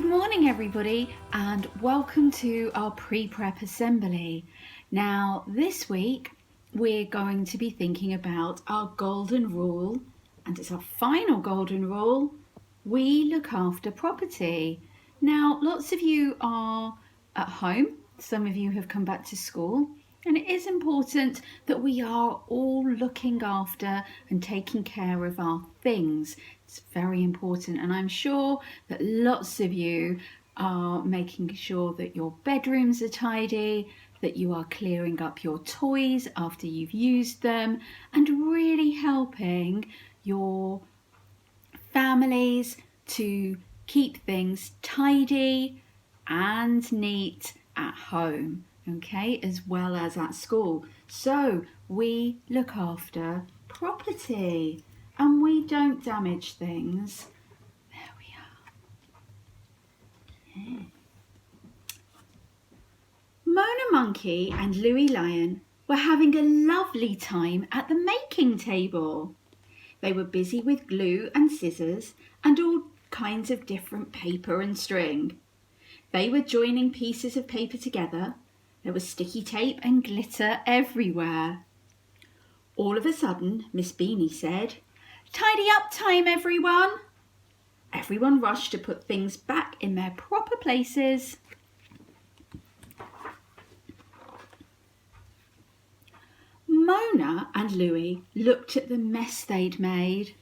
morning everybody, and welcome to our pre-prep assembly. Now this week we're going to be thinking about our golden rule, and it's our final golden rule: we look after property. Now lots of you are at home, some of you have come back to school, and it is important that we are all looking after and taking care of our things. It's very important, and I'm sure that lots of you are making sure that your bedrooms are tidy, that you are clearing up your toys after you've used them, and really helping your families to keep things tidy and neat at home, okay, as well as at school. So we look after property and we don't damage things. There we are. Yeah. Mona Monkey and Louie Lion were having a lovely time at the making table. They were busy with glue and scissors and all kinds of different paper and string. They were joining pieces of paper together. There was sticky tape and glitter everywhere. All of a sudden, Miss Beanie said, "Tidy up time, everyone!" Everyone rushed to put things back in their proper places. Mona and Louie looked at the mess they'd made.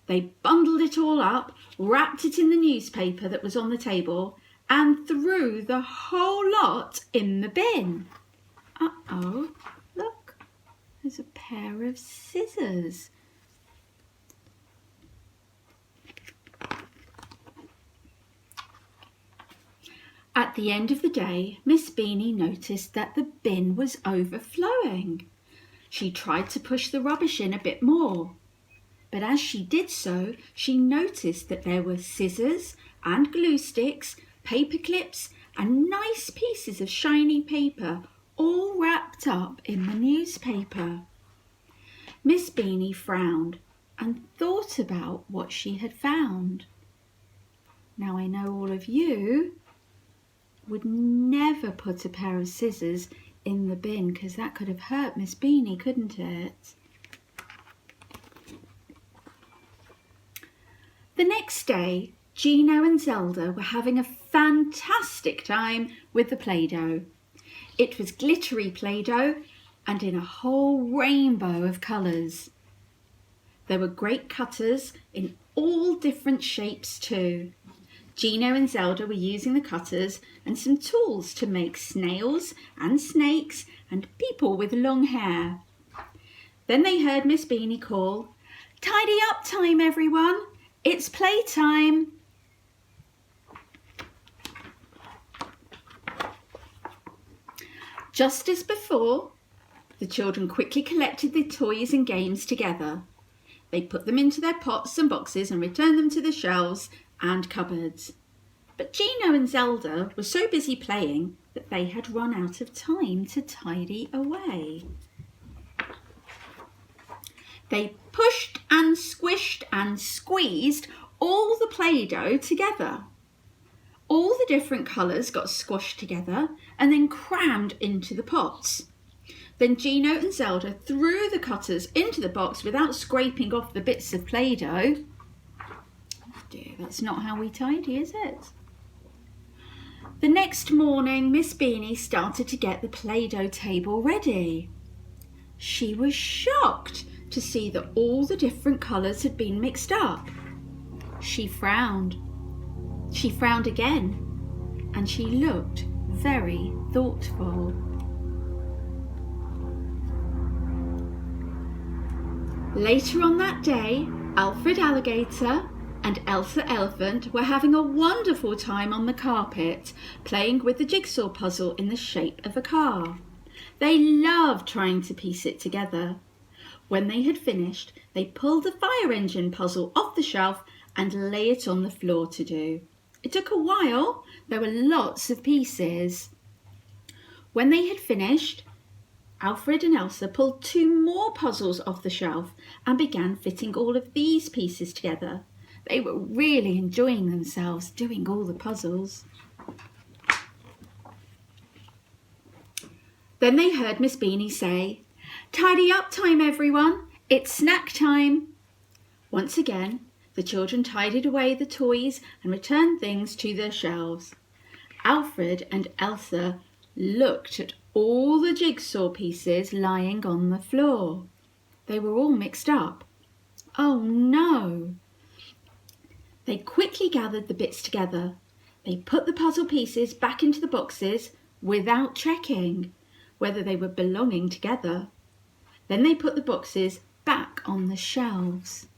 They bundled it all up, wrapped it in the newspaper that was on the table, and threw the whole lot in the bin. Uh-oh, look, there's a pair of scissors. At the end of the day, Miss Beanie noticed that the bin was overflowing. She tried to push the rubbish in a bit more, but as she did so, she noticed that there were scissors and glue sticks, paper clips, and nice pieces of shiny paper, all wrapped up in the newspaper. Miss Beanie frowned and thought about what she had found. Now I know all of you would never put a pair of scissors in the bin, because that could have hurt Miss Beanie, couldn't it? The next day, Gino and Zelda were having a fantastic time with the Play-Doh. It was glittery Play-Doh and in a whole rainbow of colours. There were great cutters in all different shapes too. Gino and Zelda were using the cutters and some tools to make snails and snakes and people with long hair. Then they heard Miss Beanie call, "Tidy up time, everyone! It's playtime!" Just as before, the children quickly collected the toys and games together. They put them into their pots and boxes and returned them to the shelves and cupboards. But Gino and Zelda were so busy playing that they had run out of time to tidy away. They pushed and squished and squeezed all the Play-Doh together. All the different colours got squashed together and then crammed into the pots. Then Gino and Zelda threw the cutters into the box without scraping off the bits of Play-Doh. Oh dear, that's not how we tidy, is it? The next morning, Miss Beanie started to get the Play-Doh table ready. She was shocked to see that all the different colours had been mixed up. She frowned. She frowned again, and she looked very thoughtful. Later on that day, Alfred Alligator and Elsa Elephant were having a wonderful time on the carpet, playing with the jigsaw puzzle in the shape of a car. They loved trying to piece it together. When they had finished, they pulled the fire engine puzzle off the shelf and lay it on the floor to do. It took a while. There were lots of pieces. When they had finished, Alfred and Elsa pulled 2 more puzzles off the shelf and began fitting all of these pieces together. They were really enjoying themselves doing all the puzzles. Then they heard Miss Beanie say, "Tidy up time, everyone. It's snack time." Once again, the children tidied away the toys and returned things to their shelves. Alfred and Elsa looked at all the jigsaw pieces lying on the floor. They were all mixed up. Oh no! They quickly gathered the bits together. They put the puzzle pieces back into the boxes without checking whether they were belonging together. Then they put the boxes back on the shelves.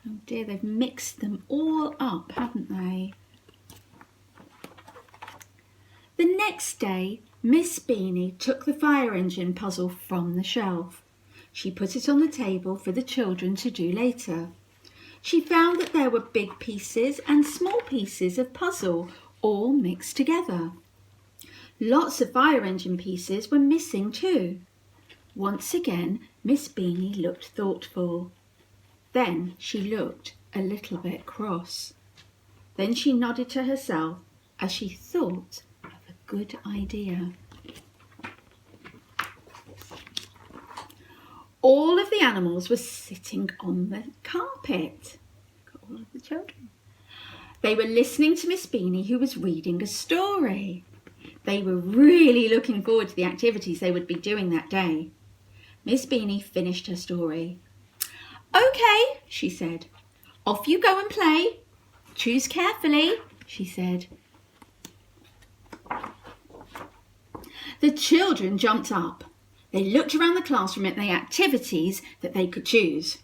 Oh dear, they've mixed them all up, haven't they? The next day, Miss Beanie took the fire engine puzzle from the shelf. She put it on the table for the children to do later. She found that there were big pieces and small pieces of puzzle all mixed together. Lots of fire engine pieces were missing too. Once again, Miss Beanie looked thoughtful. Then she looked a little bit cross. Then she nodded to herself as she thought of a good idea. All of the animals were sitting on the carpet. Got all of the children. They were listening to Miss Beanie, who was reading a story. They were really looking forward to the activities they would be doing that day. Miss Beanie finished her story. "Okay," she said. "Off you go and play. Choose carefully," she said. The children jumped up. They looked around the classroom at the activities that they could choose.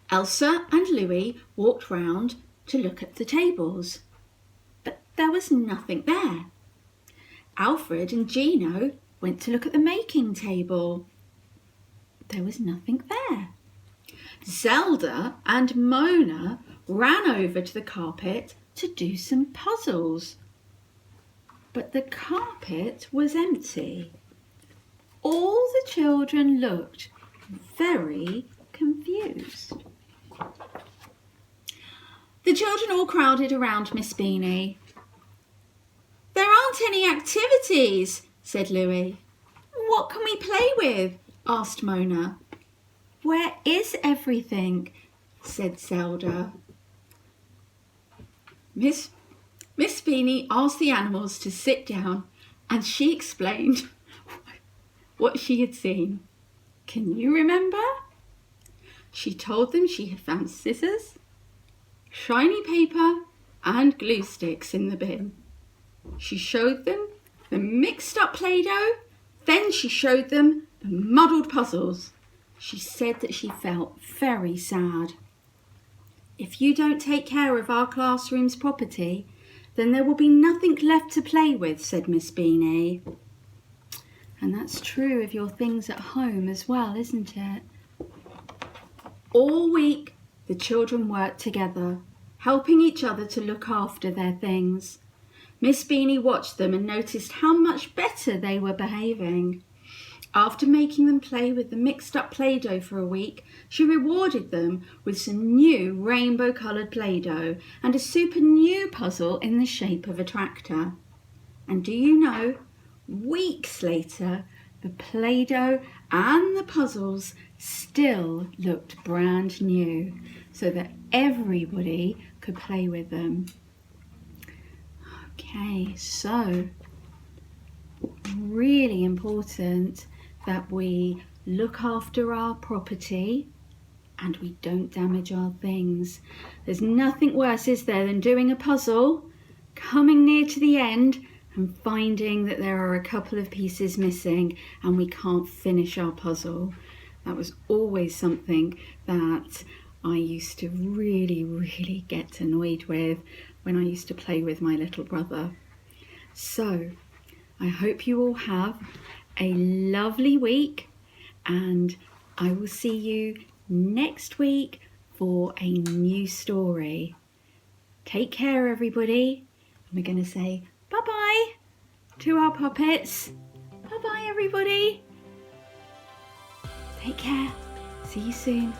Elsa and Louis walked round to look at the tables, but there was nothing there. Alfred and Gino went to look at the making table. There was nothing there. Zelda and Mona ran over to the carpet to do some puzzles, but the carpet was empty. All the children looked very confused. The children all crowded around Miss Beanie. "There aren't any activities," said Louis. "What can we play with?" asked Mona. "Where is everything?" said Zelda. Miss Beanie asked the animals to sit down and she explained what she had seen. Can you remember? She told them she had found scissors, shiny paper and glue sticks in the bin. She showed them the mixed up Play-Doh, then she showed them the muddled puzzles. She said that she felt very sad. "If you don't take care of our classroom's property, then there will be nothing left to play with," said Miss Beanie. And that's true of your things at home as well, isn't it? All week, the children worked together, helping each other to look after their things. Miss Beanie watched them and noticed how much better they were behaving. After making them play with the mixed up Play-Doh for a week, she rewarded them with some new rainbow-coloured Play-Doh and a super new puzzle in the shape of a tractor. And do you know, weeks later, the Play-Doh and the puzzles still looked brand new, so that everybody could play with them. Okay, so really important that we look after our property and we don't damage our things. There's nothing worse, is there, than doing a puzzle, coming near to the end and finding that there are a couple of pieces missing and we can't finish our puzzle. That was always something that I used to really get annoyed with when I used to play with my little brother. So I hope you all have a lovely week, and I will see you next week for a new story. Take care, everybody. And we're going to say bye-bye to our puppets. Bye-bye, everybody. Take care. See you soon.